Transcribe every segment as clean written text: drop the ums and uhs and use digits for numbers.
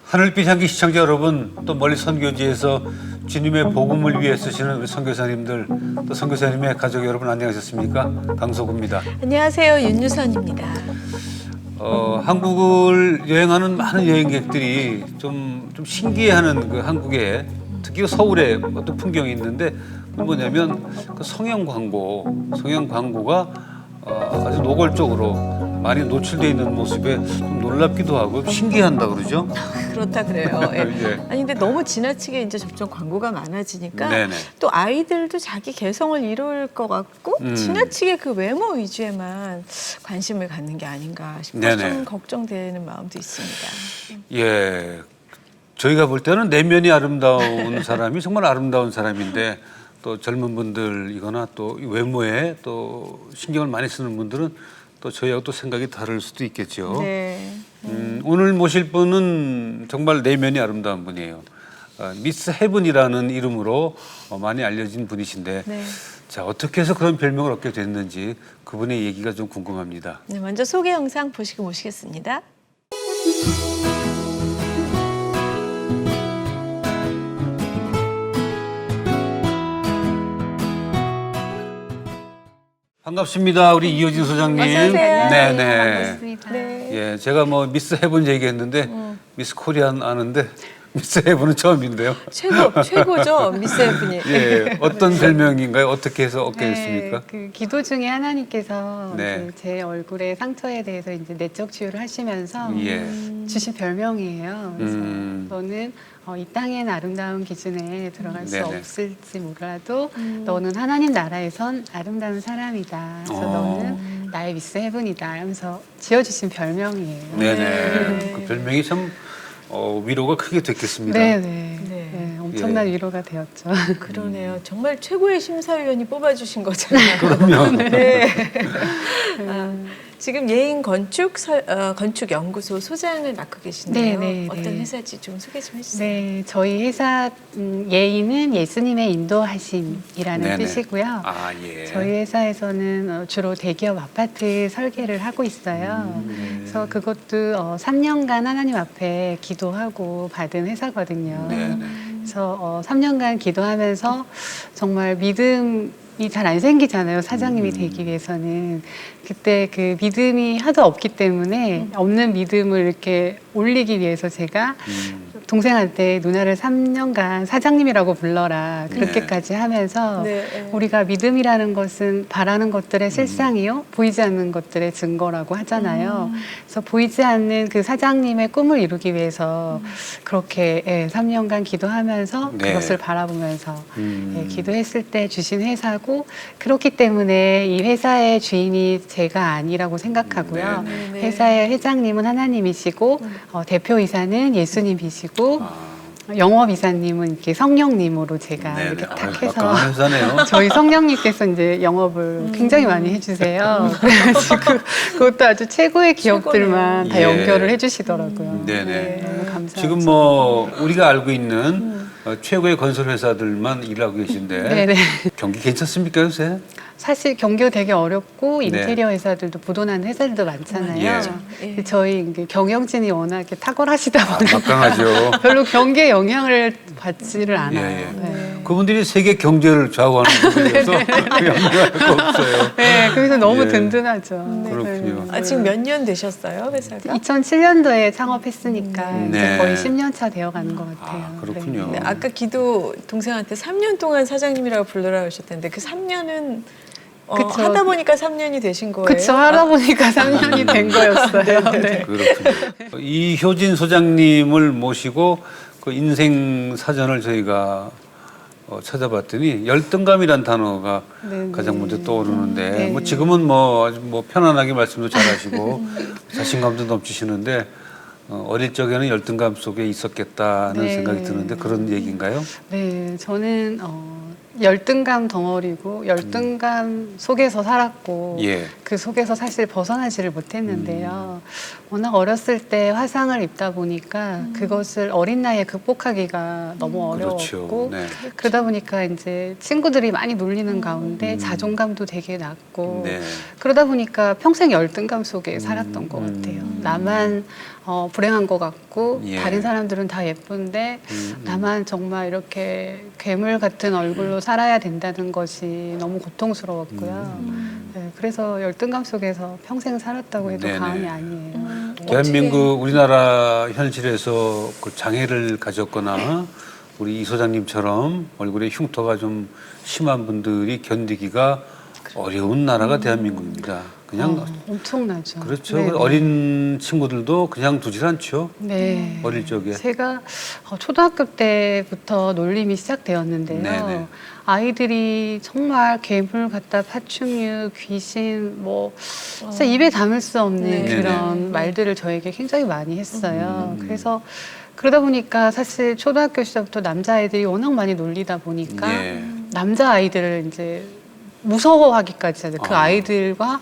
하늘빛 향기 시청자 여러분, 또 멀리 선교지에서 주님의 복음을 위해 쓰시는 우리 선교사님들, 또 선교사님의 가족 여러분 안녕하셨습니까? 강석우입니다. 안녕하세요, 윤유선입니다. 한국을 여행하는 많은 여행객들이 좀 신기해하는 그 한국의 특히 서울의 어떤 풍경이 있는데, 그건 뭐냐면 그 성형 광고가 아주 노골적으로 많이 노출되어 있는 모습에 좀 놀랍기도 하고 신기한다 그러죠? 그렇다 그래요. 예. 예. 아니 근데 너무 지나치게 이제 점점 광고가 많아지니까 네네. 또 아이들도 자기 개성을 이룰 것 같고 지나치게 그 외모 위주에만 관심을 갖는 게 아닌가 싶어서 네네. 좀 걱정되는 마음도 있습니다. 예, 저희가 볼 때는 내면이 아름다운 사람이 정말 아름다운 사람인데, 또 젊은 분들이거나 또 외모에 또 신경을 많이 쓰는 분들은 또 저희하고 또 생각이 다를 수도 있겠죠. 네. 오늘 모실 분은 정말 내면이 아름다운 분이에요. 미스 헤븐이라는 이름으로 많이 알려진 분이신데, 네. 자, 어떻게 해서 그런 별명을 얻게 됐는지 그분의 얘기가 좀 궁금합니다. 네, 먼저 소개 영상 보시고 모시겠습니다. 반갑습니다. 우리 이효진 소장님. 어서 오세요. 네네. 반갑습니다. 네. 예, 제가 뭐 미스 헤븐 얘기했는데 미스 코리안 아는데 미스 헤븐은 처음인데요. 최고죠, 미스 헤븐이. 예, 어떤 별명인가요? 어떻게 해서 얻게 됐습니까? 그 기도 중에 하나님께서 네. 그 제 얼굴의 상처에 대해서 이제 내적 치유를 하시면서 예. 주신 별명이에요. 그래서 너는 이 땅의 아름다운 기준에 들어갈 수 네네. 없을지 몰라도 너는 하나님 나라에선 아름다운 사람이다. 그래서 너는 나의 미스 헤븐이다 하면서 지어주신 별명이에요. 네네. 네. 그 별명이 참 위로가 크게 됐겠습니다. 네네. 네. 네, 엄청난 예. 위로가 되었죠. 그러네요. 정말 최고의 심사위원이 뽑아주신 거잖아요. 그럼요. 네. 지금 예인 건축연구소 소장을 맡고 계신데요. 네, 네, 어떤 네. 회사인지 좀 소개 좀 해주세요. 네, 저희 회사 예인은 예수님의 인도하심이라는 네네. 뜻이고요. 아, 예. 저희 회사에서는 주로 대기업 아파트 설계를 하고 있어요. 그래서 그것도 3년간 하나님 앞에 기도하고 받은 회사거든요. 네네. 그래서 3년간 기도하면서 정말 믿음이 잘 안 생기잖아요. 사장님이 되기 위해서는. 그때 그 믿음이 하도 없기 때문에 없는 믿음을 이렇게 올리기 위해서 제가 동생한테 누나를 3년간 사장님이라고 불러라 그렇게까지 하면서 네. 우리가 믿음이라는 것은 바라는 것들의 실상이요 보이지 않는 것들의 증거라고 하잖아요. 그래서 보이지 않는 그 사장님의 꿈을 이루기 위해서 그렇게 3년간 기도하면서 네. 그것을 바라보면서 기도했을 때 주신 회사고, 그렇기 때문에 이 회사의 주인이 제가 아니라고 생각하고요. 네. 네. 회사의 회장님은 하나님이시고 대표이사는 예수님이시고 영업이사님은 이렇게 성령님으로 제가 네네. 이렇게 아, 탁 해서 막강한 회사네요. 저희 성령님께서 이제 영업을 굉장히 많이 해주세요. 그래가지고 그것도 아주 최고의 기업들만 다 예. 연결을 해주시더라고요. 네네. 너무 감사하죠. 지금 뭐 우리가 알고 있는 최고의 건설 회사들만 일하고 계신데 네네. 경기 괜찮습니까 요새? 사실 경기가 되게 어렵고 네. 인테리어 회사들도 부도나는 회사들도 많잖아요. 예. 예. 근데 저희 이게 경영진이 워낙에 탁월하시다 보니까 막강하죠. 별로 경기에 영향을 받지를 않아요. 예, 예. 네. 그분들이 세계 경제를 좌우하는 분들이어서 연구할 거 없어요. 네, 그래서 너무 예. 든든하죠. 그렇군요. 아, 지금 몇 년 되셨어요, 회사가? 2007년도에 창업했으니까 네. 이제 거의 10년 차 되어가는 것 같아요. 아, 그렇군요. 네, 아까 기도 동생한테 3년 동안 사장님이라고 불러라 하셨던데 그 3년은 그쵸. 하다 보니까 3년이 되신 거예요? 그쵸, 하다 보니까 3년이 된 거였어요. 네. 그렇군요. 이효진 소장님을 모시고 그 인생 사전을 저희가 찾아봤더니 열등감이란 단어가 네네. 가장 먼저 떠오르는데 네. 뭐 지금은 뭐 아주 뭐 편안하게 말씀도 잘하시고 자신감도 넘치시는데 어릴 적에는 열등감 속에 있었겠다는 네. 생각이 드는데 그런 얘기인가요? 네, 저는 열등감 덩어리고 열등감 속에서 살았고 예. 그 속에서 사실 벗어나지를 못했는데요. 워낙 어렸을 때 화상을 입다 보니까 그것을 어린 나이에 극복하기가 너무 어려웠고 그렇죠. 네. 그러다 보니까 이제 친구들이 많이 놀리는 가운데 자존감도 되게 낮고 네. 그러다 보니까 평생 열등감 속에 살았던 것 같아요. 나만 불행한 것 같고 예. 다른 사람들은 다 예쁜데 나만 정말 이렇게 괴물 같은 얼굴로 살아야 된다는 것이 너무 고통스러웠고요. 네, 그래서 열등감 속에서 평생 살았다고 해도 네네. 과언이 아니에요. 대한민국 우리나라 현실에서 그 장애를 가졌거나 우리 이 소장님처럼 얼굴에 흉터가 좀 심한 분들이 견디기가 어려운 나라가 대한민국입니다. 그냥 엄청나죠. 그렇죠. 네네. 어린 친구들도 그냥 두질 않죠. 네. 어릴 적에. 제가 초등학교 때부터 놀림이 시작되었는데요. 네네. 아이들이 정말 괴물 같다, 파충류, 귀신, 뭐 진짜 입에 담을 수 없는 네. 그런 네네. 말들을 저에게 굉장히 많이 했어요. 그래서 그러다 보니까 사실 초등학교 시절부터 남자아이들이 워낙 많이 놀리다 보니까 예. 남자아이들을 이제 무서워하기까지 하죠. 그 아. 아이들과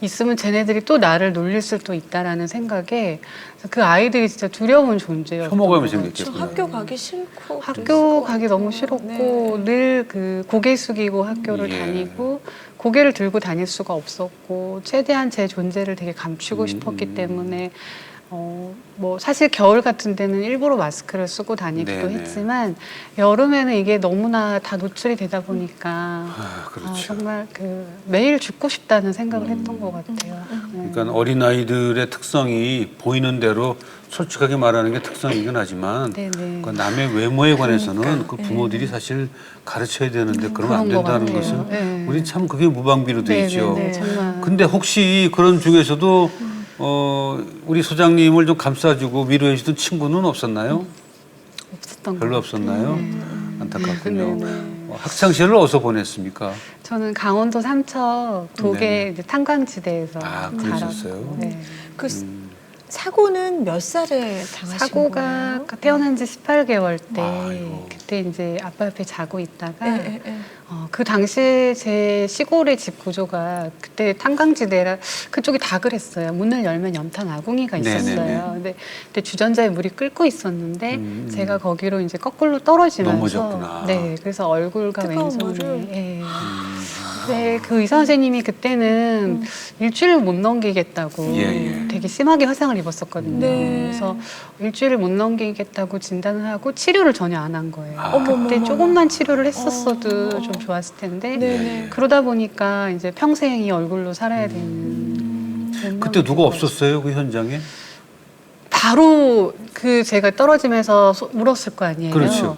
있으면 쟤네들이 또 나를 놀릴 수도 있다라는 생각에 그 아이들이 진짜 두려운 존재였어요. 혐오감이 저 생겼겠구나. 학교 가기 싫고 학교 가기 너무 싫었고 네. 늘 그 고개 숙이고 학교를 예. 다니고 고개를 들고 다닐 수가 없었고 최대한 제 존재를 되게 감추고 싶었기 때문에 뭐 사실 겨울 같은 데는 일부러 마스크를 쓰고 다니기도 네네. 했지만 여름에는 이게 너무나 다 노출이 되다 보니까 아, 그렇죠. 정말 그 매일 죽고 싶다는 생각을 했던 것 같아요. 네. 그러니까 어린 아이들의 특성이 보이는 대로 솔직하게 말하는 게 특성이긴 하지만 네네. 그 남의 외모에 관해서는 그러니까, 그 부모들이 사실 가르쳐야 되는데 그러면 안 그런 것 된다는 같아요. 것은 네. 우리 참 그게 무방비로 돼 있죠. 네네네, 정말. 근데 혹시 그런 중에서도 우리 소장님을 좀 감싸주고 위로해 주던 친구는 없었나요? 없었던 것 별로 같아요. 없었나요? 안타깝군요. 네네. 학창 시절을 어디서 보냈습니까? 저는 강원도 삼척 독해 이제 탄광지대에서 아, 자랐고 그러셨어요? 네. 그 사고는 몇 살에 당하신 사고가 거예요? 태어난 지 18개월 때 아이고. 그때 이제 아빠 옆에 자고 있다가 예, 예, 예. 그 당시에 제 시골의 집 구조가 그때 탄광지대라 그쪽이 다 그랬어요. 문을 열면 연탄 아궁이가 있었어요. 네네네. 근데 그때 주전자에 물이 끓고 있었는데 제가 거기로 이제 거꾸로 떨어지면서 넘어졌구나. 네, 그래서 얼굴과 뜨거운 왼손에 물을? 예. 네, 그 의사 선생님이 그때는 일주일을 못 넘기겠다고 예, 예. 되게 심하게 화상을 입었었거든요. 네. 그래서 일주일을 못 넘기겠다고 진단을 하고 치료를 전혀 안 한 거예요. 아. 그때 어머머머. 조금만 치료를 했었어도 좀 좋았을 텐데 네네. 그러다 보니까 이제 평생 이 얼굴로 살아야 되는 그런 그때 누가 상황이 없었어요 그 현장에? 바로 그 제가 떨어지면서 울었을 거 아니에요. 그렇죠.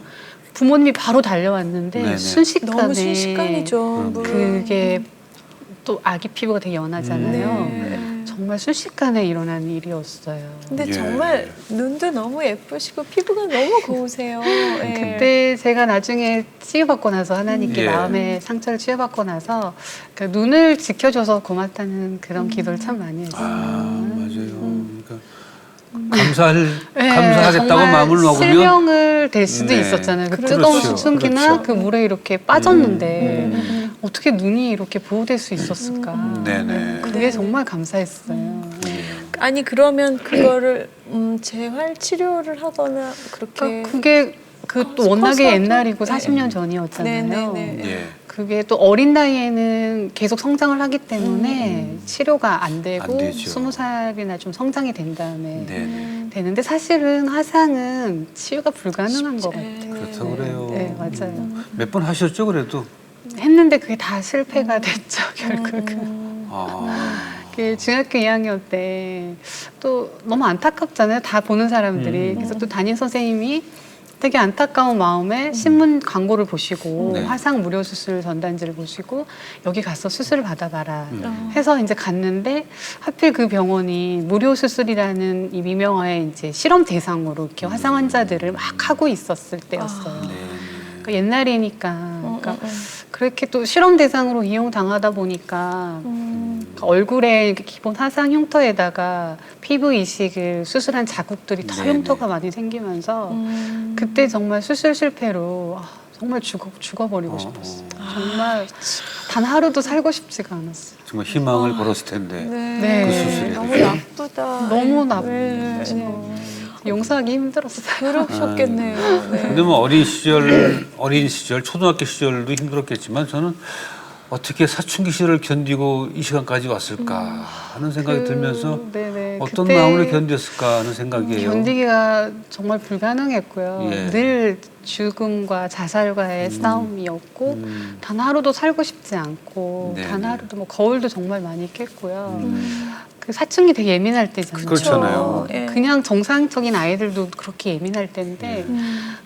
부모님이 바로 달려왔는데 네네. 순식간에 너무 순식간이죠. 물은. 그게 또 아기 피부가 되게 연하잖아요. 네. 정말 순식간에 일어난 일이었어요. 근데 예. 정말 눈도 너무 예쁘시고 피부가 너무 고우세요. 예. 그때 제가 나중에 치유받고 나서 하나님께 예. 마음의 상처를 치유받고 나서 그 눈을 지켜줘서 고맙다는 그런 기도를 참 많이 했어요. 아 맞아요. 그러니까 네, 감사하겠다고 정말 마음을 먹으면 실명을 될 수도 네. 있었잖아요. 그 그렇죠. 뜨거운 수증기나 그렇죠. 그 물에 이렇게 빠졌는데 어떻게 눈이 이렇게 보호될 수 있었을까. 네네. 그게 네. 정말 감사했어요. 아니 그러면 그거를 재활 치료를 하거나 그렇게 그러니까 그게 그 또 워낙에 커서 옛날이고 네. 40년 전이었잖아요. 네네네. 예. 그게 또 어린 나이에는 계속 성장을 하기 때문에 치료가 안 안 되고 되죠. 20살이나 좀 성장이 된 다음에 네네. 되는데 사실은 화상은 치유가 불가능한 것 네. 같아요. 그렇다고 그래요. 네, 맞아요. 몇 번 하셨죠 그래도? 했는데 그게 다 실패가 됐죠, 결국은. 아. 그게 중학교 2학년 때 또 너무 안타깝잖아요, 다 보는 사람들이. 그래서 또 담임 선생님이 되게 안타까운 마음에 신문 광고를 보시고 네. 화상 무료 수술 전단지를 보시고 여기 가서 수술을 받아봐라 어. 해서 이제 갔는데 하필 그 병원이 무료 수술이라는 이 미명화의 이제 실험 대상으로 이렇게 화상 환자들을 막 하고 있었을 때였어요. 네. 그러니까 옛날이니까 그러니까 그렇게 또 실험 대상으로 이용당하다 보니까 얼굴에 기본 화상 흉터에다가 피부 이식을 수술한 자국들이 더 네네. 흉터가 많이 생기면서 그때 정말 수술 실패로 정말 죽어버리고 싶었어요. 정말 단 하루도 살고 싶지가 않았어요. 정말 희망을 걸었을 텐데. 네. 그 수술에 너무 대해서. 나쁘다. 너무 네. 용서하기 힘들었어요. 그러셨겠네요. 네. 근데 뭐 어린 시절, 초등학교 시절도 힘들었겠지만 저는 어떻게 사춘기 시절을 견디고 이 시간까지 왔을까 하는 생각이 들면서 네네. 어떤 그때 마음으로 견뎠을까 하는 생각이에요. 견디기가 정말 불가능했고요. 예. 늘 죽음과 자살과의 싸움이었고 단 하루도 살고 싶지 않고 네네. 단 하루도 뭐 거울도 정말 많이 깼고요. 그 사춘기 되게 예민할 때잖아요. 그렇잖아요. 예. 그냥 정상적인 아이들도 그렇게 예민할 때인데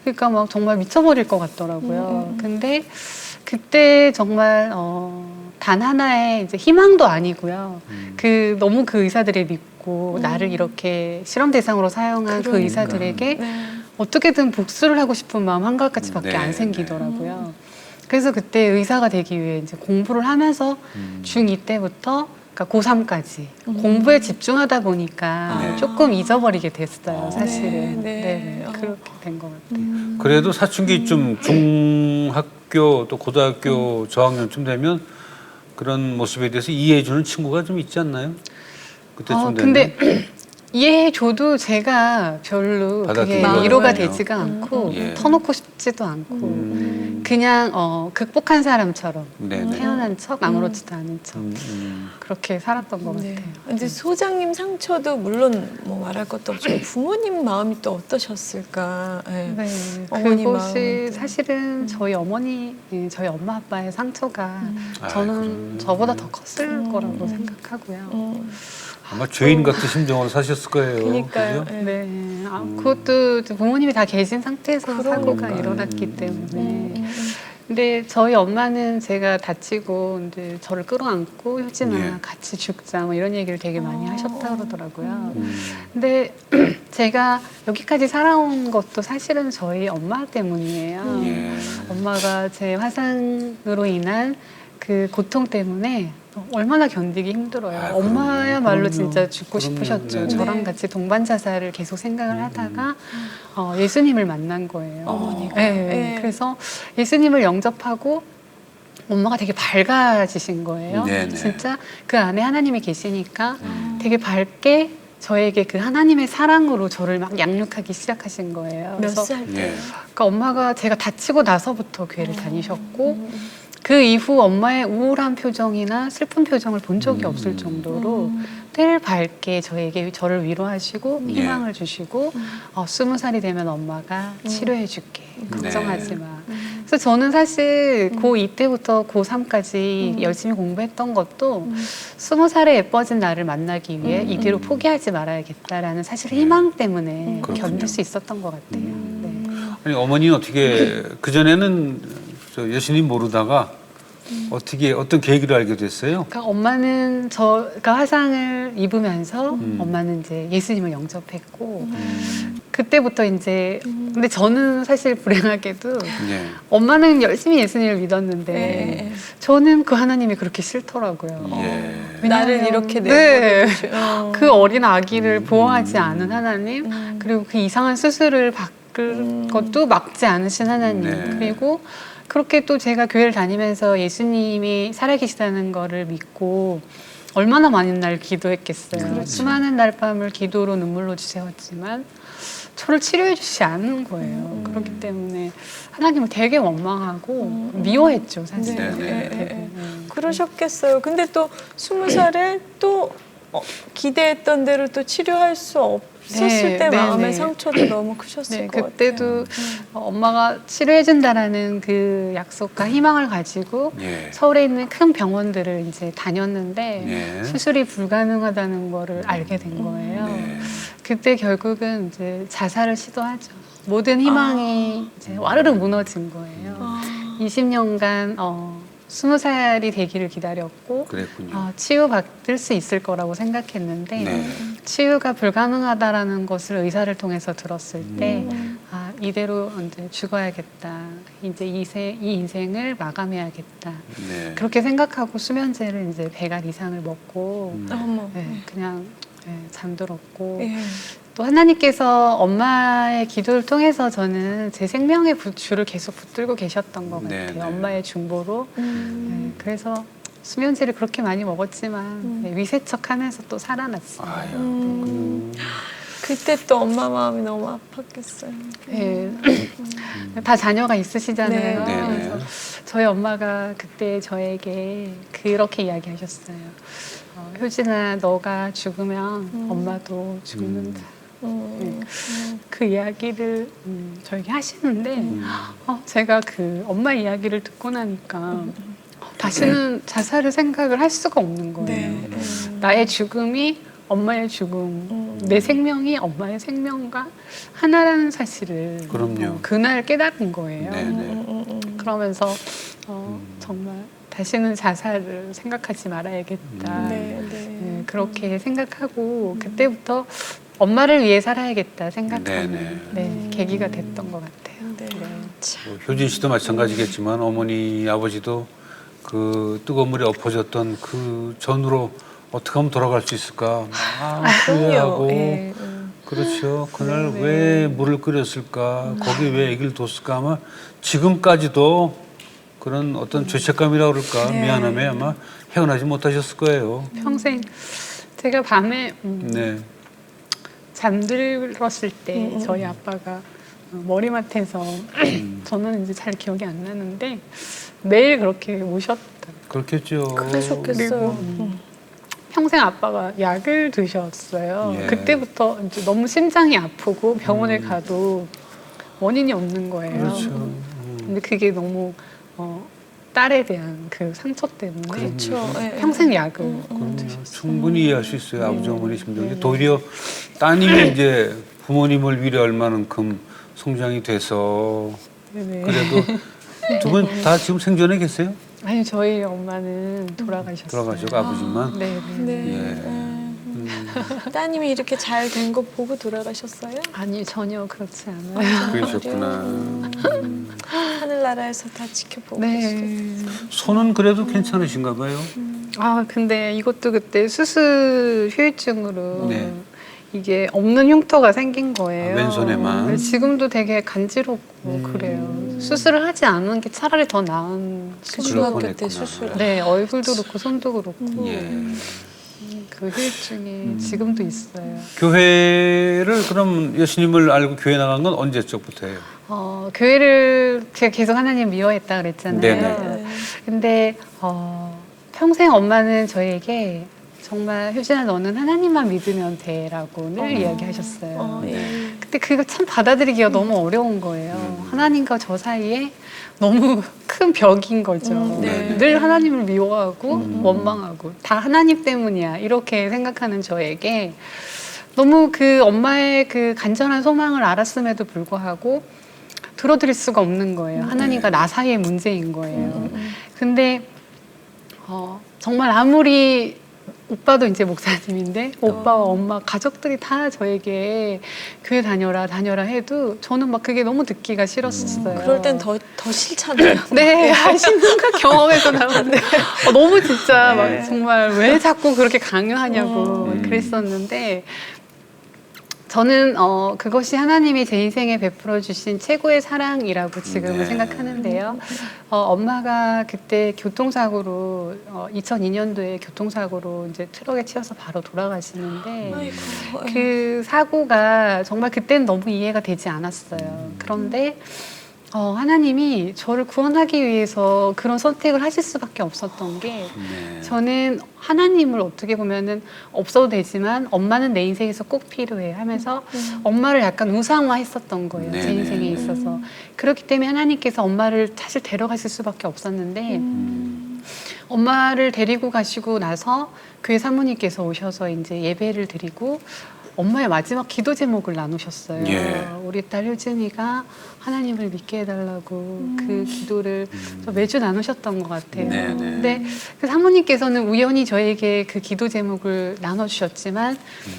그러니까 막 정말 미쳐버릴 것 같더라고요. 근데 그때 정말 단 하나의 이제 희망도 아니고요. 그 너무 그 의사들을 믿고 나를 이렇게 실험 대상으로 사용한 그 그러니까. 의사들에게 네. 어떻게든 복수를 하고 싶은 마음 한가지밖에 네, 안 생기더라고요. 그래서 그때 의사가 되기 위해 이제 공부를 하면서 중2 때부터 그러니까 고3까지 공부에 집중하다 보니까 네. 조금 잊어버리게 됐어요, 사실은. 네, 네. 네, 그렇게 된 것 같아요. 그래도 사춘기쯤 중학교 또 고등학교 저학년쯤 되면 그런 모습에 대해서 이해해주는 친구가 좀 있지 않나요? 그때쯤 되면. 근데 이해해줘도 제가 별로 그게 받아들이기가 위로가 어렵군요. 되지가 않고 예. 터놓고 싶지도 않고 그냥 극복한 사람처럼 네네. 태어난 척 아무렇지도 않은 척 그렇게 살았던 것 네. 같아요. 근데 소장님 상처도 물론 뭐 말할 것도 없지만 부모님 마음이 또 어떠셨을까? 네. 네, 어머니 그것이 마음도. 사실은 저희 어머니, 저희 엄마 아빠의 상처가 저는 그럼요. 저보다 더 컸을 거라고 생각하고요. 아마 죄인 같은 심정으로 사셨을 거예요. 그러니까요. 그죠? 네. 네, 그것도 이제 부모님이 다 계신 상태에서 사고가 그러니까요. 일어났기 때문에. 근데 저희 엄마는 제가 다치고 이제 저를 끌어안고 효진아 예. 같이 죽자 뭐 이런 얘기를 되게 많이 하셨다 그러더라고요. 근데 제가 여기까지 살아온 것도 사실은 저희 엄마 때문이에요. 예. 엄마가 제 화상으로 인한 그 고통 때문에 얼마나 견디기 힘들어요. 아, 엄마야말로 그럼요. 진짜 죽고 그럼요. 싶으셨죠. 네네. 저랑 같이 동반 자살을 계속 생각을 하다가 예수님을 만난 거예요. 어머니가. 네. 네. 그래서 예수님을 영접하고 엄마가 되게 밝아지신 거예요. 네네. 진짜 그 안에 하나님이 계시니까 되게 밝게 저에게 그 하나님의 사랑으로 저를 막 양육하기 시작하신 거예요. 몇 그래서 살 때? 예. 그러니까 엄마가 제가 다치고 나서부터 교회를 다니셨고 그 이후 엄마의 우울한 표정이나 슬픈 표정을 본 적이 없을 정도로 늘 밝게 저를 위로하시고 예. 희망을 주시고 20살이 되면 엄마가 치료해 줄게 걱정하지 마. 그래서 저는 사실 고2 때부터 고3까지 열심히 공부했던 것도 20살에 예뻐진 나를 만나기 위해 이 뒤로 포기하지 말아야겠다라는 사실 희망 때문에 그렇군요. 견딜 수 있었던 것 같아요. 네. 아니 어머니는 어떻게 그 전에는 저 예수님 모르다가 어떻게 어떤 계기로 알게 됐어요? 그러니까 엄마는 저가 화상을 입으면서 엄마는 이제 예수님을 영접했고 그때부터 이제 근데 저는 사실 불행하게도 예. 엄마는 열심히 예수님을 믿었는데 네. 저는 그 하나님이 그렇게 싫더라고요. 예. 나를 이렇게 네. 내버려 그 어린 아기를 보호하지 않은 하나님 그리고 그 이상한 수술을 받을 것도 막지 않으신 하나님 네. 그리고 그렇게 또 제가 교회를 다니면서 예수님이 살아계시다는 거를 믿고 얼마나 많은 날 기도했겠어요. 수많은 날 밤을 기도로 눈물로 지새웠지만 저를 치료해 주시지 않는 거예요. 그렇기 때문에 하나님을 되게 원망하고 미워했죠, 사실. 네, 네, 되게. 그러셨겠어요. 근데 또 20살에 또 기대했던 대로 또 치료할 수 없었을 네, 때 네, 마음의 네. 상처도 너무 크셨을 네, 것 그때도 같아요. 엄마가 치료해준다라는 그 약속과 희망을 가지고 예. 서울에 있는 큰 병원들을 이제 다녔는데 네. 수술이 불가능하다는 거를 알게 된 거예요. 네. 그때 결국은 이제 자살을 시도하죠. 모든 희망이 이제 와르르 무너진 거예요. 20년간 20살이 되기를 기다렸고 그랬군요. 치유받을 수 있을 거라고 생각했는데 네. 치유가 불가능하다라는 것을 의사를 통해서 들었을 때 이대로 이제 죽어야겠다. 이제 이 인생을 마감해야겠다. 네. 그렇게 생각하고 수면제를 이제 100알 이상을 먹고 어머. 네, 그냥 잠들었고 예. 또 하나님께서 엄마의 기도를 통해서 저는 제 생명의 줄을 계속 붙들고 계셨던 것 같아요. 네. 엄마의 중보로. 그래서 수면제를 그렇게 많이 먹었지만 위세척하면서 또 살아났어요. 아유. 그때 또 엄마 마음이 너무 아팠겠어요. 네. 다 자녀가 있으시잖아요. 네. 네, 네. 그래서 저희 엄마가 그때 저에게 그렇게 이야기하셨어요. 효진아, 너가 죽으면 엄마도 죽는다. 그 이야기를 저에게 하시는데 제가 그 엄마 이야기를 듣고 나니까 다시는 자살을 생각을 할 수가 없는 거예요. 네. 나의 죽음이 엄마의 죽음, 내 생명이 엄마의 생명과 하나라는 사실을 그럼요. 그날 깨달은 거예요. 네네. 그러면서 정말 다시는 자살을 생각하지 말아야겠다. 네. 그렇게 생각하고 그때부터 엄마를 위해 살아야겠다 생각하는 네네. 계기가 됐던 것 같아요. 네. 뭐 효진 씨도 마찬가지겠지만 어머니 아버지도 그 뜨거운 물에 엎어졌던 그 전으로 어떻게 하면 돌아갈 수 있을까 후회하고 네. 그렇죠. 그날 왜 물을 끓였을까 거기 왜 애기를 뒀을까 아마 지금까지도 그런 어떤 죄책감이라 그럴까 미안함에 아마 헤어나지 못하셨을 거예요. 평생 제가 밤에 네. 잠들었을 때 저희 아빠가 머리맡에서 저는 이제 잘 기억이 안 나는데 매일 그렇게 오셨다. 그렇겠죠. 그러셨겠어요. 평생 아빠가 약을 드셨어요. 예. 그때부터 이제 너무 심장이 아프고 병원에 가도 원인이 없는 거예요. 그렇죠. 근데 그게 너무 딸에 대한 그 상처 때문에 그렇죠. 예. 평생 약을 그럼요. 충분히 이해할 수 있어요. 아버지 어머니 심정이. 도리어 따님이 이제 부모님을 위해 얼마만큼 성장이 돼서 네네. 그래도 두 분 다 지금 생존해 계세요? 아니 저희 엄마는 돌아가셨어요. 돌아가시고 아버지만. 네. 네. 따님이 이렇게 잘 된 거 보고 돌아가셨어요? 아니 전혀 그렇지 않아요. 그러셨구나. 하늘나라에서 다 지켜보고 네. 계시겠어요. 손은 그래도 괜찮으신가 봐요. 아 근데 이것도 그때 수술 후유증으로 네. 이게 없는 흉터가 생긴 거예요. 아, 왼손에만? 그래서 지금도 되게 간지럽고 그래요. 수술을 하지 않은 게 차라리 더 나은 그 수술. 중학교 그럴 때 뻔했구나. 수술. 네, 얼굴도 그렇고 손도 그렇고 예. 그 후유증이 지금도 있어요. 교회를 그럼 예수님을 알고 교회 나간 건 언제적부터예요? 교회를 제가 계속 하나님 미워했다 그랬잖아요. 네네. 근데 평생 엄마는 저에게 정말 효진아 너는 하나님만 믿으면 돼라고 늘 이야기하셨어요. 예. 근데 그거 참 받아들이기가 너무 어려운 거예요. 하나님과 저 사이에 너무 큰 벽인 거죠. 네. 늘 하나님을 미워하고 원망하고 다 하나님 때문이야 이렇게 생각하는 저에게 너무 그 엄마의 그 간절한 소망을 알았음에도 불구하고 들어드릴 수가 없는 거예요. 하나님과 나 사이의 문제인 거예요. 근데 정말 아무리 오빠도 이제 목사님인데 오빠와 엄마 가족들이 다 저에게 교회 다녀라 해도 저는 막 그게 너무 듣기가 싫었어요. 그럴 땐 더 싫잖아요. 네, 신문과 경험에서 나오는데 너무 진짜 네. 막 정말 왜 자꾸 그렇게 강요하냐고 그랬었는데 저는 그것이 하나님이 제 인생에 베풀어 주신 최고의 사랑이라고 지금은 네. 생각하는데요. 엄마가 그때 교통사고로 2002년도에 교통사고로 이제 트럭에 치여서 바로 돌아가시는데 아이고. 그 사고가 정말 그때는 너무 이해가 되지 않았어요. 그런데 하나님이 저를 구원하기 위해서 그런 선택을 하실 수밖에 없었던 게 네. 저는 하나님을 어떻게 보면은 없어도 되지만 엄마는 내 인생에서 꼭 필요해 하면서 엄마를 약간 우상화했었던 거예요. 제 네네. 인생에 있어서. 그렇기 때문에 하나님께서 엄마를 사실 데려가실 수밖에 없었는데 엄마를 데리고 가시고 나서 교회 사모님께서 오셔서 이제 예배를 드리고 엄마의 마지막 기도 제목을 나누셨어요. 예. 우리 딸 효진이가 하나님을 믿게 해달라고 그 기도를 저 매주 나누셨던 것 같아요. 네네. 근데 그 사모님께서는 우연히 저에게 그 기도 제목을 나눠주셨지만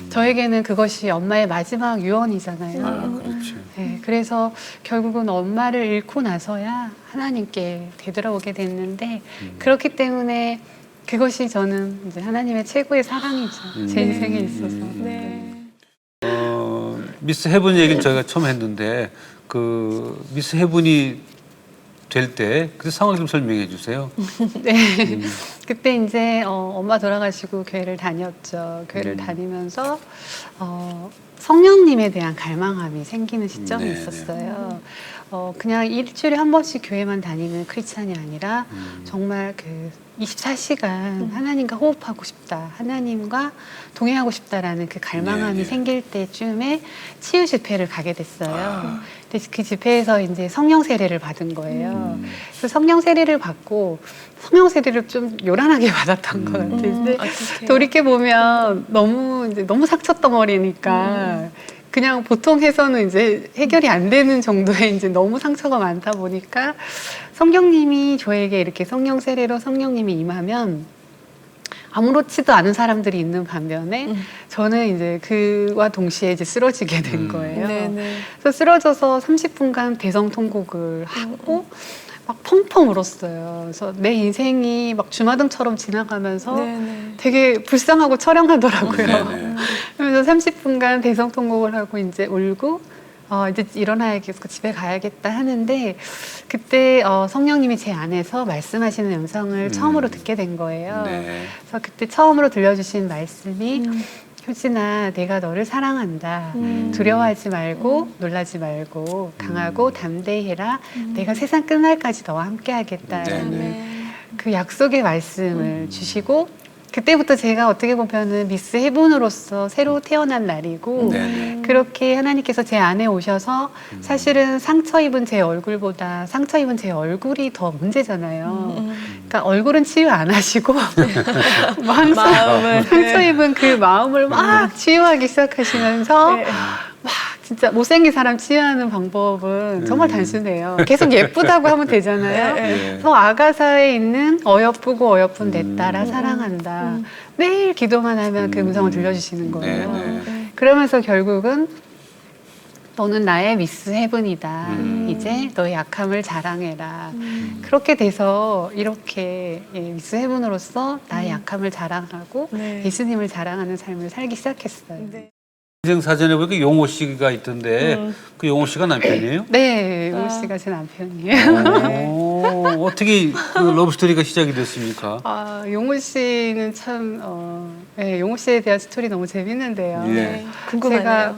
저에게는 그것이 엄마의 마지막 유언이잖아요. 아, 그렇죠. 네, 그래서 결국은 엄마를 잃고 나서야 하나님께 되돌아오게 됐는데 그렇기 때문에 그것이 저는 이제 하나님의 최고의 사랑이죠. 제 인생에 있어서. 네. 미스 헤븐 얘기를 저희가 처음 했는데 그 미스 헤븐이 될 때 그 상황 좀 설명해 주세요. 네. 그때 이제 엄마 돌아가시고 교회를 다녔죠. 교회를 다니면서 성령님에 대한 갈망함이 생기는 시점이 네, 있었어요. 그냥 일주일에 한 번씩 교회만 다니는 크리스찬이 아니라 정말 그 24시간 하나님과 호흡하고 싶다, 하나님과 동행하고 싶다라는 그 갈망함이 네, 네. 생길 때쯤에 치유 집회를 가게 됐어요. 근데 그 집회에서 이제 성령 세례를 받은 거예요. 그 성령 세례를 받고 성령 세례를 좀 요란하게 받았던 것 같은데 돌이켜 보면 너무 상처덩어리니까. 그냥 보통 해서는 이제 해결이 안 되는 정도의 이제 너무 상처가 많다 보니까 성령님이 저에게 이렇게 성령 세례로 성령님이 임하면 아무렇지도 않은 사람들이 있는 반면에 저는 이제 그와 동시에 이제 쓰러지게 된 거예요. 네네. 그래서 쓰러져서 30분간 대성통곡을 하고 막 펑펑 울었어요. 그래서 내 인생이 막 주마등처럼 지나가면서 네네. 되게 불쌍하고 처량하더라고요. 네네. 그래서 30분간 대성통곡을 하고 이제 울고 이제 일어나야겠고 집에 가야겠다 하는데 그때 성령님이 제 안에서 말씀하시는 음성을 처음으로 듣게 된 거예요. 네. 그래서 그때 처음으로 들려주신 말씀이 효진아, 내가 너를 사랑한다. 두려워하지 말고 놀라지 말고 강하고 담대히 해라. 내가 세상 끝날까지 너와 함께 하겠다라는 네네. 그 약속의 말씀을 주시고 그때부터 제가 어떻게 보면은 미스 헤븐으로서 새로 태어난 날이고 네네. 그렇게 하나님께서 제 안에 오셔서 사실은 상처 입은 제 얼굴보다 상처 입은 제 얼굴이 더 문제잖아요. 그러니까 얼굴은 치유 안 하시고 항상 마음을. 상처 입은 그 마음을 막 치유하기 시작하시면서 네. 와 진짜 못생긴 사람 치유하는 방법은 정말 단순해요. 계속 예쁘다고 하면 되잖아요. 네. 그래서 아가사에 있는 어여쁘고 어여쁜 내 딸아 사랑한다. 매일 기도만 하면 그 음성을 들려주시는 거예요. 네네. 그러면서 결국은 너는 나의 미스 헤븐이다. 이제 너의 약함을 자랑해라. 그렇게 돼서 이렇게 미스 헤븐으로서 나의 약함을 자랑하고 네. 예수님을 자랑하는 삶을 살기 시작했어요. 네. 인생 사전에 보니까 용호 씨가 있던데 그 용호 씨가 남편이에요? 네, 용호 씨가 제 남편이에요. 어떻게 그 러브 스토리가 시작이 됐습니까? 용호 씨는 참, 네, 용호 씨에 대한 스토리 너무 재밌는데요. 예. 네. 궁금하네요. 제가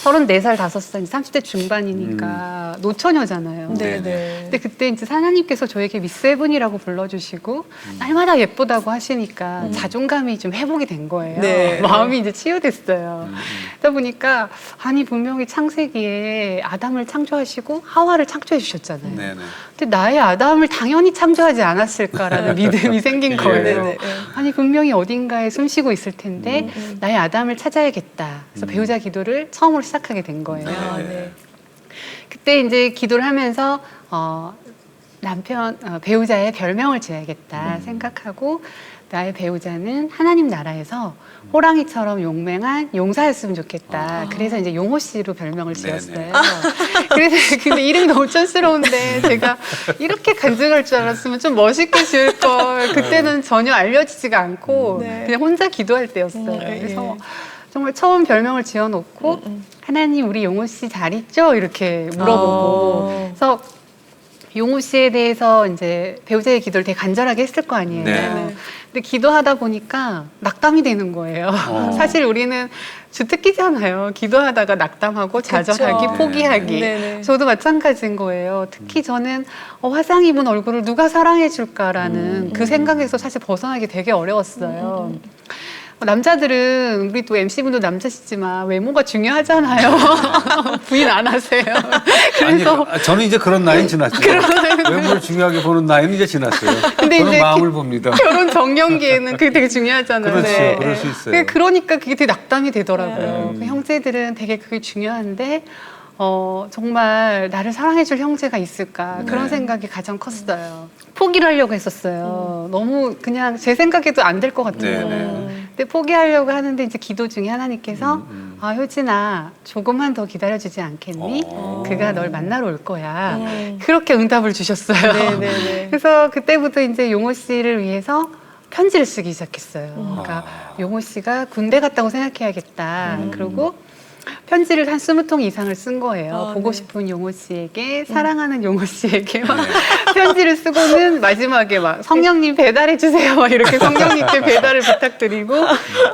34살, 5살, 30대 중반이니까 노처녀잖아요. 네네. 근데 그때 이제 하나님께서 저에게 미스 헤븐이라고 불러주시고 날마다 예쁘다고 하시니까 자존감이 좀 회복이 된 거예요. 네. 마음이 이제 치유됐어요. 그러다 보니까 아니 분명히 창세기에 아담을 창조하시고 하와를 창조해 주셨잖아요. 네네. 근데 나의 아담을 당연히 창조하지 않았을까라는 믿음이 생긴 거예요. 네네. 아니 분명히 어딘가에 숨쉬고 있을 텐데 나의 아담을 찾아야겠다. 그래서 배우자 기도를 처음으로 시작하게 된 거예요. 아, 네. 그때 이제 기도를 하면서 남편 배우자의 별명을 지어야겠다 생각하고 나의 배우자는 하나님 나라에서 호랑이처럼 용맹한 용사였으면 좋겠다. 그래서 이제 용호 씨로 별명을 지었어요. 네네. 그래서 근데 이름이 너무 촌스러운데 제가 이렇게 간증할 줄 알았으면 좀 멋있게 지을 걸. 그때는 전혀 알려지지가 않고 네. 그냥 혼자 기도할 때였어요. 네. 그래서 정말 처음 별명을 지어놓고 하나님 우리 용호 씨 잘 있죠? 이렇게 물어보고 그래서 용호 씨에 대해서 이제 배우자의 기도를 되게 간절하게 했을 거 아니에요. 네. 근데 기도하다 보니까 낙담이 되는 거예요. 사실 우리는 주특기잖아요. 기도하다가 낙담하고 좌절하기, 그쵸. 포기하기. 네네. 저도 마찬가지인 거예요. 특히 저는 화상 입은 얼굴을 누가 사랑해 줄까라는 그 생각에서 사실 벗어나기 되게 어려웠어요. 남자들은 우리 또 MC분도 남자시지만 외모가 중요하잖아요. 부인 안 하세요. 그래서 아니, 저는 이제 그런 나이는 지났죠. 외모를 중요하게 보는 나이는 이제 지났어요. 근데 저는 이제 마음을 봅니다. 결혼 정년기에는 그게 되게 중요하잖아요. 그렇죠. 네. 그럴 수 있어요. 그러니까 그게 되게 낙담이 되더라고요. 그 형제들은 되게 그게 중요한데 정말 나를 사랑해줄 형제가 있을까 그런 네. 생각이 가장 컸어요. 포기를 하려고 했었어요. 너무 그냥 제 생각에도 안 될 것 같아요. 네. 근데 포기하려고 하는데 이제 기도 중에 하나님께서 효진아 조금만 더 기다려주지 않겠니? 그가 널 만나러 올 거야. 그렇게 응답을 주셨어요. 네네네. 그래서 그때부터 이제 용호 씨를 위해서 편지를 쓰기 시작했어요. 그러니까 용호 씨가 군대 갔다고 생각해야겠다. 그리고 편지를 한 20통 이상을 쓴 거예요. 보고 네. 싶은 용호 씨에게, 사랑하는 용호 씨에게 막 편지를 쓰고는 마지막에 막 성령님 배달해 주세요. 막 이렇게 성령님께 배달을 부탁드리고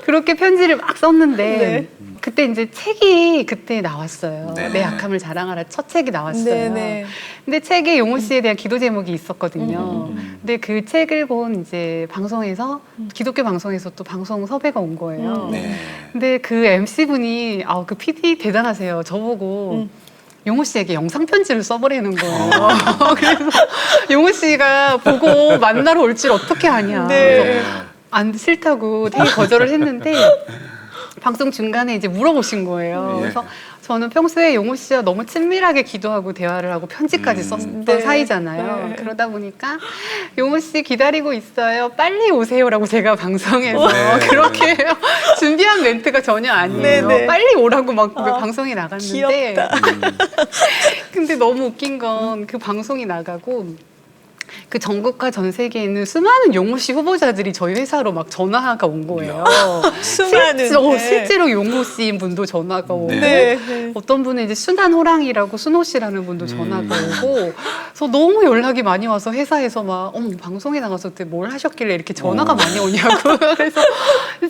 그렇게 편지를 막 썼는데 네. 그때 이제 책이 그때 나왔어요. 네. 내 약함을 자랑하라 첫 책이 나왔어요. 네네. 근데 책에 용호 씨에 대한 기도 제목이 있었거든요. 근데 그 책을 본 이제 방송에서 기독교 방송에서 또 방송 섭외가 온 거예요. 네. 근데 그 MC분이 그 PD 대단하세요. 저보고 용호 씨에게 영상 편지를 써버리는 거예요. 그래서 용호 씨가 보고 만나러 올 줄 어떻게 아냐. 네. 그래서 안 싫다고 되게 거절을 했는데 방송 중간에 이제 물어보신 거예요. 예. 그래서 저는 평소에 용호 씨와 너무 친밀하게 기도하고 대화를 하고 편지까지 썼던 네. 사이잖아요. 네. 그러다 보니까 용호 씨 기다리고 있어요. 빨리 오세요라고 제가 방송에서 네. 그렇게 준비한 멘트가 전혀 아니에요. 네, 네. 빨리 오라고 막 방송에 나갔는데 귀엽다. 근데 너무 웃긴 건 그 방송이 나가고 그 전국과 전 세계에 있는 수많은 용호 씨 후보자들이 저희 회사로 막 전화가 온 거예요. 수많은. 실제로, 네. 실제로 용호 씨인 분도 전화가 오고 네. 네. 어떤 분은 이제 순한 호랑이라고 순호 씨라는 분도 전화가 오고 그래서 너무 연락이 많이 와서 회사에서 막 방송에 나가서 그때 뭘 하셨길래 이렇게 전화가 많이 오냐고 그래서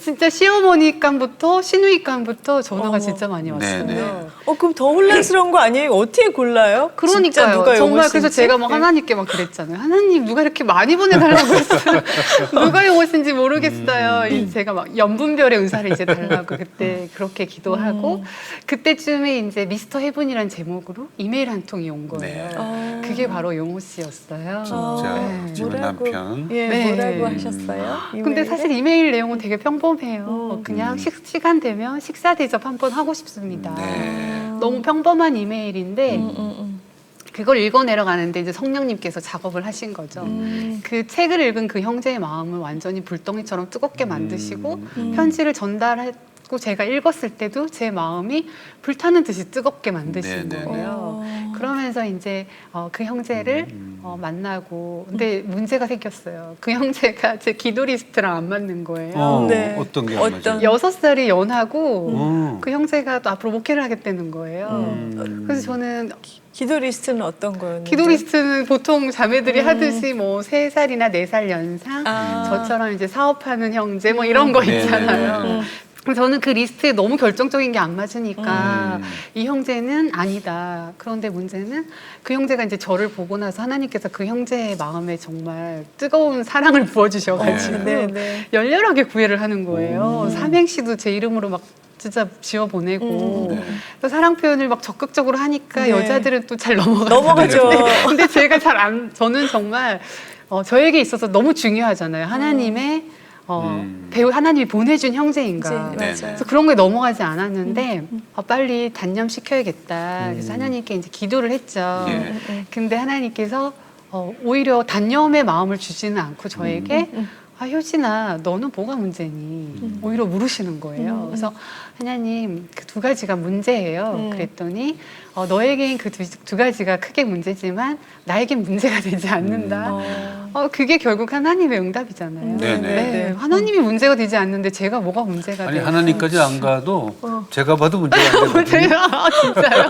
진짜 시어머니감부터 시누이감부터 전화가 어머. 진짜 많이 왔어요. 네, 네. 그럼 더 혼란스러운 거 아니에요? 어떻게 골라요? 진짜 그러니까요. 누가 정말 용호 그래서 씨인지? 제가 막 네. 하나님께 막 그랬잖아요. 하나님 누가 이렇게 많이 보내달라고 했어요. 누가 용호신지 모르겠어요. 제가 막 연분별의 은사를 이제 달라고 그때 그렇게 기도하고 그때쯤에 이제 미스터 헤븐이라는 제목으로 이메일 한 통이 온 거예요. 네. 그게 바로 용호 씨였어요. 진짜 네. 지금 뭐라고? 남편. 예, 네. 뭐라고 하셨어요? 근데 이메일에? 사실 이메일 내용은 되게 평범해요. 그냥 시간 되면 식사 대접 한번 하고 싶습니다. 네. 너무 평범한 이메일인데 음. 그걸 읽어내려 가는데 이제 성령님께서 작업을 하신 거죠. 그 책을 읽은 그 형제의 마음을 완전히 불덩이처럼 뜨겁게 만드시고 편지를 전달하고 제가 읽었을 때도 제 마음이 불타는 듯이 뜨겁게 만드신 네네. 거예요. 그러면서 이제 그 형제를 만나고 근데 문제가 생겼어요. 그 형제가 제 기도 리스트랑 안 맞는 거예요. 네. 어떤 게 어떤- 맞아요? 6살이 연하고 음. 그 형제가 또 앞으로 목회를 하겠다는 거예요. 그래서 저는 기도 리스트는 어떤 거였는데? 기도 리스트는 보통 자매들이 하듯이 뭐 3살이나 4살 연상, 아. 저처럼 이제 사업하는 형제 뭐 이런 거 네네네. 있잖아요. 그래서 저는 그 리스트에 너무 결정적인 게 안 맞으니까 이 형제는 아니다. 그런데 문제는 그 형제가 이제 저를 보고 나서 하나님께서 그 형제의 마음에 정말 뜨거운 사랑을 부어주셔가지고 네, 네. 열렬하게 구애를 하는 거예요. 삼행시도 제 이름으로 막 진짜 지워 보내고 사랑 표현을 막 적극적으로 하니까 네. 여자들은 또 잘 넘어가죠. 넘어가죠. 근데 제가 잘 안, 저는 정말 저에게 있어서 너무 중요하잖아요. 하나님의 배우 하나님이 보내준 형제인가. 맞아요. 그래서 그런 거에 넘어가지 않았는데 빨리 단념시켜야겠다. 그래서 하나님께 이제 기도를 했죠. 예. 근데 하나님께서 오히려 단념의 마음을 주지는 않고 저에게 효진아, 너는 뭐가 문제니? 오히려 물으시는 거예요. 그래서 하나님, 그 2가지가 문제예요. 그랬더니 너에겐 그 두 가지가 크게 문제지만 나에겐 문제가 되지 않는다. 그게 결국 하나님의 응답이잖아요. 네네. 네, 하나님이 문제가 되지 않는데 제가 뭐가 문제가 아니 돼요? 하나님까지 안 가도 제가 봐도 문제가 안 되거든요. 진짜요?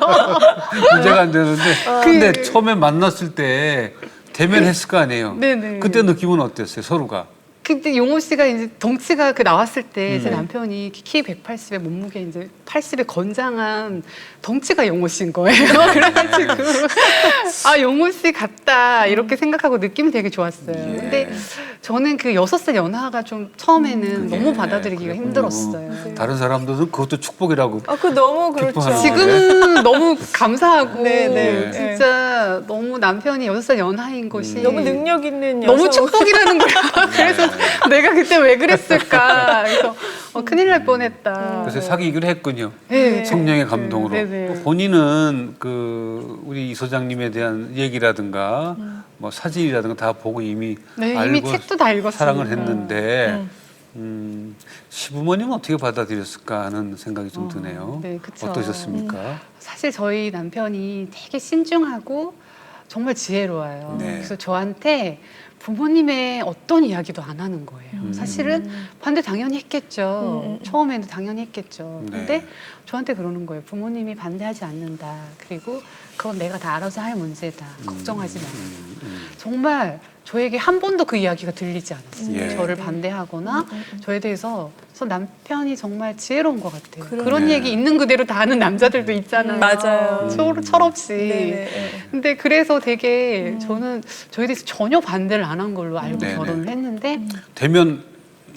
문제가 안 되는데 근데 처음에 만났을 때 대면했을 거 아니에요. 네네. 그때 느낌은 어땠어요? 서로가? 근데 용호 씨가 이제 덩치가 나왔을 때 제 남편이 키 180에 몸무게 이제 80에 건장한 덩치가 용호 씨인 거예요. 그래가지고 용호 씨 같다 이렇게 생각하고 느낌이 되게 좋았어요. 예. 근데 저는 그 6살 연하가 좀 처음에는 너무 예, 받아들이기가 그랬군요. 힘들었어요. 다른 사람들은 그것도 축복이라고. 그거 너무 그렇죠. 기뻐하는 지금은 너무 감사하고 네. 진짜 너무 남편이 6살 연하인 것이 너무 능력 있는 너무 여성. 축복이라는 거야. 그래서 내가 그때 왜 그랬을까. 그래서 큰일 날 뻔했다. 그래서 사귀기로 했군요. 네. 성령의 감동으로. 네네. 또 본인은 그 우리 이 소장님에 대한 얘기라든가 뭐 사진이라든가 다 보고 이미 네, 알고 이미 책도 다 읽었으니까. 사랑을 했는데 시부모님은 어떻게 받아들였을까 하는 생각이 좀 드네요. 네, 그쵸. 어떠셨습니까? 사실 저희 남편이 되게 신중하고 정말 지혜로워요. 네. 그래서 저한테 부모님의 어떤 이야기도 안 하는 거예요. 사실은 반대 당연히 했겠죠. 처음에는 당연히 했겠죠. 네. 근데 저한테 그러는 거예요. 부모님이 반대하지 않는다. 그리고 그건 내가 다 알아서 할 문제다. 걱정하지 마. 정말 저에게 한 번도 그 이야기가 들리지 않았어요. 예. 저를 반대하거나 저에 대해서. 그래서 남편이 정말 지혜로운 것 같아요. 그러네요. 그런 네. 얘기 있는 그대로 다 하는 남자들도 있잖아요. 맞아요. 철없이. 네네. 근데 그래서 되게 저는 저에 대해서 전혀 반대를 안 한 걸로 알고 네네. 결혼을 했는데 되면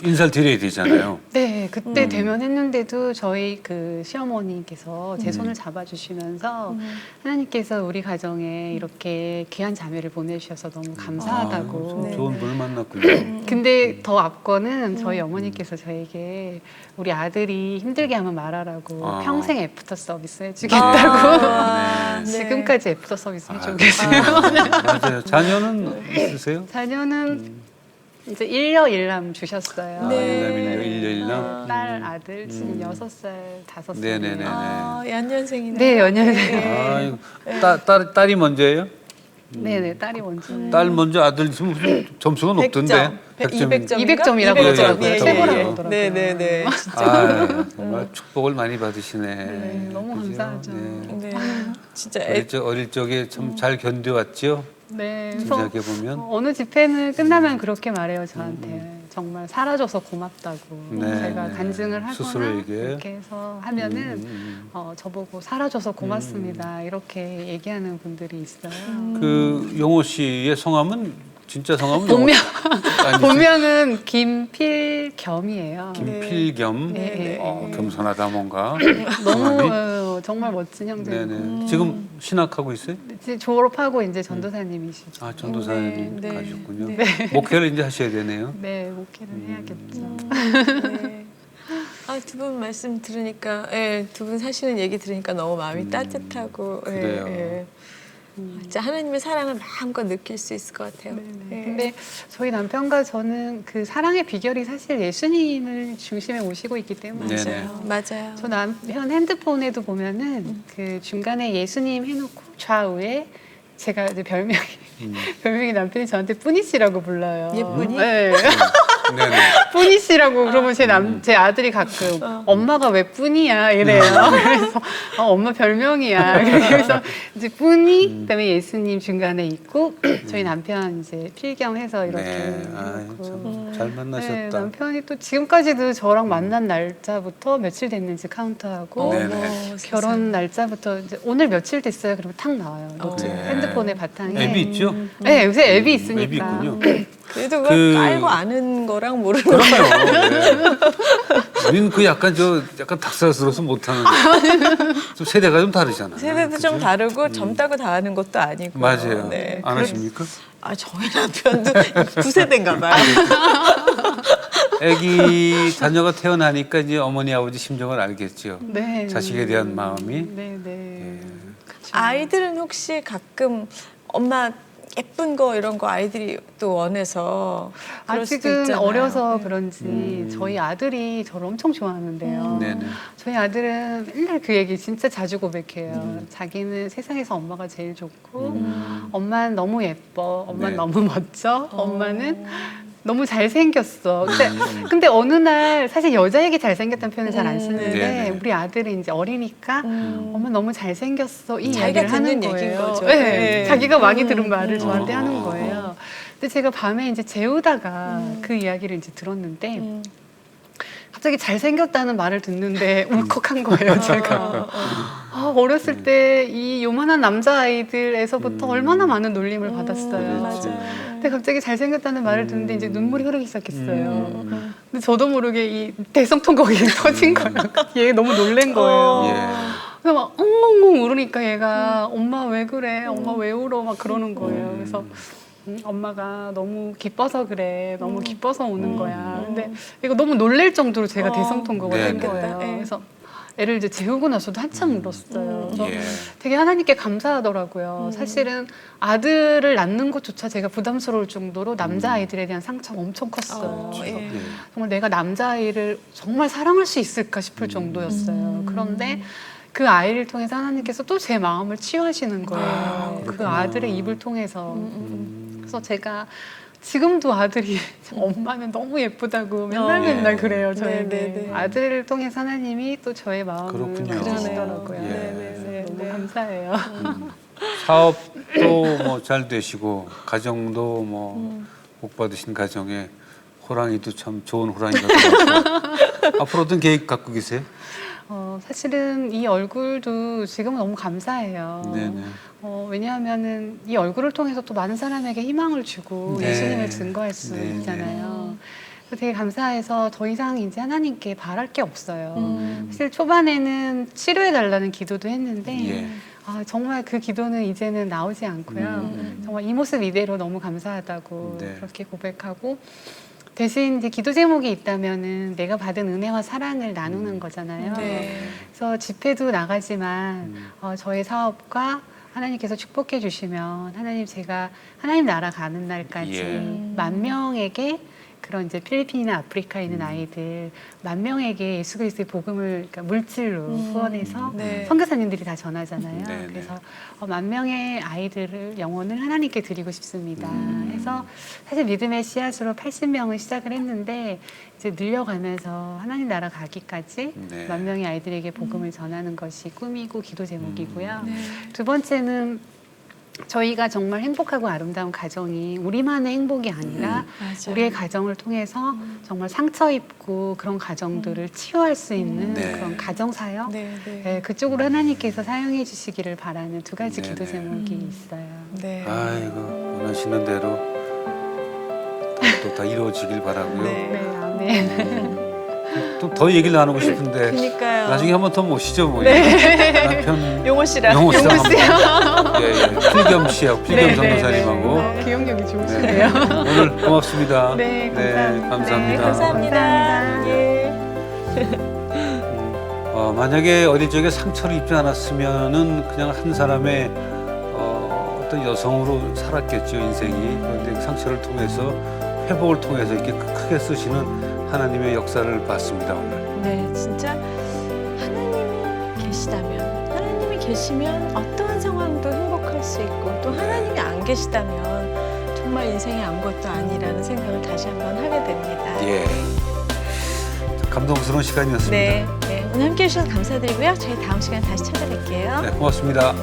인사를 드려야 되잖아요. 네, 그때 대면했는데도 저희 그 시어머니께서 제 손을 잡아주시면서 하나님께서 우리 가정에 이렇게 귀한 자매를 보내주셔서 너무 감사하다고. 아, 좋은 분을 만났군요. 근데 더 앞거는 저희 어머니께서 저에게 우리 아들이 힘들게 하면 말하라고 아. 평생 애프터 서비스 해주겠다고. 네. 지금까지 애프터 서비스 해주고 아, 계세요. 맞아요. 자녀는 있으세요? 자녀는 이제 일남 주셨어요. 네. 일남. 딸, 아들 지금 6살, 5살. 네네네. 아, 연년생이네. 네, 연년생. 아, 딸이 먼저예요? 네네, 딸이 먼저. 딸 먼저 아들 있으면 무슨 점수가 높던데. 200점. 200점이라고 그러더라고요. 예, 최고라고 그러더라고요. 네네네. 진짜. 아, 정말 축복을 많이 받으시네. 네, 너무 그죠? 감사하죠. 네. 네. 진짜 어릴 적에 참 잘 견뎌왔죠. 네, 그래서 생각해 보면. 어느 집회는 끝나면 그렇게 말해요, 저한테. 정말 사라져서 고맙다고. 네, 제가 네. 간증을 하거나 스스로에게. 그렇게 해서 하면은 저보고 사라져서 고맙습니다. 이렇게 얘기하는 분들이 있어요. 그 용호 씨의 성함은 진짜 성함은 본명, 아니지? 본명은 김필겸이에요. 김필겸. 네. 겸손하다 뭔가. 너무 정말 멋진 형제예요. 네네. 지금 신학하고 있어요? 이제 졸업하고 이제 전도사님이시죠. 아 전도사님 네, 네. 가셨군요. 목회를 이제 하셔야 되네요. 네, 목회를 해야겠죠. 네. 아, 두 분 말씀 들으니까, 예, 두 분 사시는 얘기 들으니까 너무 마음이 따뜻하고, 예, 그래요. 예. 진짜 하나님의 사랑을 마음껏 느낄 수 있을 것 같아요. 예. 근데 저희 남편과 저는 그 사랑의 비결이 사실 예수님을 중심에 모시고 있기 때문에 네네. 맞아요. 저 남편 핸드폰에도 보면은 그 중간에 예수님 해놓고 좌우에 제가 이제 별명이 남편이 저한테 뿌니씨라고 불러요. 예쁜이? 네. 네네. 뿌니씨라고 그러면 제 아들이 가끔 엄마가 왜 뿌니야 이래요. 그래서 엄마 별명이야. 그래서 이제 뿌니 그다음에 예수님 중간에 있고 저희 남편 이제 필경해서 이렇게 네. 아, 해놓고. 참 잘 네, 만나셨다. 남편이 또 지금까지도 저랑 만난 날짜부터 며칠 됐는지 카운트하고 네네. 결혼 날짜부터 이제 오늘 며칠 됐어요. 그러면 탁 나와요. 노트 네. 핸드폰에 바탕에. 앱이 있죠? 네, 요새 앱이 있으니까. 앱이 있군요. 그래도 그걸 그- 알고 아는 거랑 모르는 거랑 그럼요. 네. 우리는 그 약간 닭살스러워서 못하는 좀 세대가 좀 다르잖아요. 세대도 좀 다르고 젊다고 다 아는 것도 아니고. 맞아요. 네. 안 하십니까? 아, 저희 남편도 9세대인가 봐요. 아기 자녀가 태어나니까 이제 어머니 아버지 심정을 알겠죠. 네. 자식에 대한 마음이. 네, 네. 그쵸. 아이들은 혹시 가끔 엄마 예쁜 거 이런 거 아이들이 또 원해서 그럴 수도 아직은 있잖아요. 어려서 그런지 저희 아들이 저를 엄청 좋아하는데요. 네네. 저희 아들은 맨날 그 얘기 진짜 자주 고백해요. 자기는 세상에서 엄마가 제일 좋고 엄마는 너무 예뻐, 엄마는 네. 너무 멋져, 엄마는 너무 잘생겼어. 근데 어느 날 사실 여자에게 잘생겼다는 표현을 잘 안 쓰는데 네네. 우리 아들은 이제 어리니까 엄마 너무 잘생겼어 이 자기가 얘기를 하는 듣는 얘기인 거예요. 거죠. 네. 네. 자기가 많이 들은 말을 저한테 음. 하는 거예요. 근데 제가 밤에 이제 재우다가 그 이야기를 이제 들었는데 갑자기 잘생겼다는 말을 듣는데 울컥한 거예요, 제가. 어렸을 때 이 요만한 남자아이들에서부터 얼마나 많은 놀림을 받았어요. 그렇지. 근데 갑자기 잘생겼다는 말을 듣는데 이제 눈물이 흐르기 시작했어요. 근데 저도 모르게 이 대성통곡이 터진 거예요. 얘 너무 놀란 거예요. 예. 그래서 막 엉엉엉 울으니까 얘가 엄마 왜 그래? 엄마 왜 울어? 막 그러는 거예요. 그래서 엄마가 너무 기뻐서 그래. 너무 기뻐서 우는 거야. 근데 이거 너무 놀랄 정도로 제가 대성통곡을 네, 한 네. 거예요. 네. 그래서 애를 이제 재우고 나서도 한참 울었어요. 그래서 예. 되게 하나님께 감사하더라고요. 사실은 아들을 낳는 것조차 제가 부담스러울 정도로 남자아이들에 대한 상처가 엄청 컸어요. 그래서 예. 예. 정말 내가 남자아이를 정말 사랑할 수 있을까 싶을 정도였어요. 그런데 그 아이를 통해서 하나님께서 또 제 마음을 치유하시는 거예요. 그 아들의 입을 통해서. 그래서 제가 지금도 아들이 엄마는 너무 예쁘다고 맨날 그래요. 저에게. 네네네. 아들을 통해서 하나님이 또 저의 마음을 그렇군요. 가지시더라고요. 예. 네, 너무 감사해요. 사업도 뭐 잘 되시고 가정도 뭐 복 받으신 가정에 호랑이도 참 좋은 호랑이가 되고 앞으로 어떤 계획 갖고 계세요? 사실은 이 얼굴도 지금은 너무 감사해요. 네네. 왜냐하면은 이 얼굴을 통해서 또 많은 사람에게 희망을 주고 네. 예수님을 증거할 수 네, 있잖아요. 그래서 되게 감사해서 더 이상 이제 하나님께 바랄 게 없어요. 음. 사실 초반에는 치료해달라는 기도도 했는데 예. 정말 그 기도는 이제는 나오지 않고요. 정말 이 모습 이대로 너무 감사하다고 네. 그렇게 고백하고 대신 이제 기도 제목이 있다면은 내가 받은 은혜와 사랑을 나누는 거잖아요. 네. 그래서 집회도 나가지만 저의 사업과 하나님께서 축복해 주시면 제가 하나님 나라 가는 날까지 예. 10,000명에게 그런 이제 필리핀이나 아프리카에 있는 아이들 10,000명에게 예수 그리스도의 복음을 그러니까 물질로 후원해서 네. 선교사님들이 다 전하잖아요. 네, 네. 그래서 10,000명의 아이들을 영혼을 하나님께 드리고 싶습니다. 해서 사실 믿음의 씨앗으로 80명을 시작을 했는데 이제 늘려가면서 하나님 나라 가기까지 네. 10,000명의 아이들에게 복음을 전하는 것이 꿈이고 기도 제목이고요. 네. 두 번째는 저희가 정말 행복하고 아름다운 가정이 우리만의 행복이 아니라 맞아요. 우리의 가정을 통해서 정말 상처 입고 그런 가정들을 치유할 수 있는 네. 그런 가정 사역 네, 네. 네, 그쪽으로 하나님께서 사용해 주시기를 바라는 두 가지 네, 기도 네. 제목이 있어요. 네. 아이고 원하시는 대로 또 다 이루어지길 바라고요. 네. 네, 아멘. 또 더 얘기를 나누고 싶은데 그러니까요. 나중에 한번 더 모시죠 뭐. 남편 용호 씨랑. 영호 씨랑 한번. 예, 필겸 씨하고 필겸 전도사님하고. 기억력이 네. 좋으시네요. 오늘 고맙습니다. 네, 감사합니다. 감사합니다. 네, 감사합니다. 감사합니다. 예. 만약에 어릴 적에 상처를 입지 않았으면은 그냥 한 사람의 어떤 여성으로 살았겠죠 인생이. 그런데 그 상처를 통해서 회복을 통해서 이렇게 크게 쓰시는 하나님의 역사를 봤습니다 오늘. 네, 진짜 하나님이 계시다면, 하나님이 계시면 어떠한 상황도 행복할 수 있고, 또 하나님이 안 계시다면 정말 인생이 아무것도 아니라는 생각을 다시 한번 하게 됩니다. 예. 감동스러운 시간이었습니다. 네, 네. 오늘 함께 해주셔서 감사드리고요. 저희 다음 시간에 다시 찾아뵐게요. 네, 고맙습니다.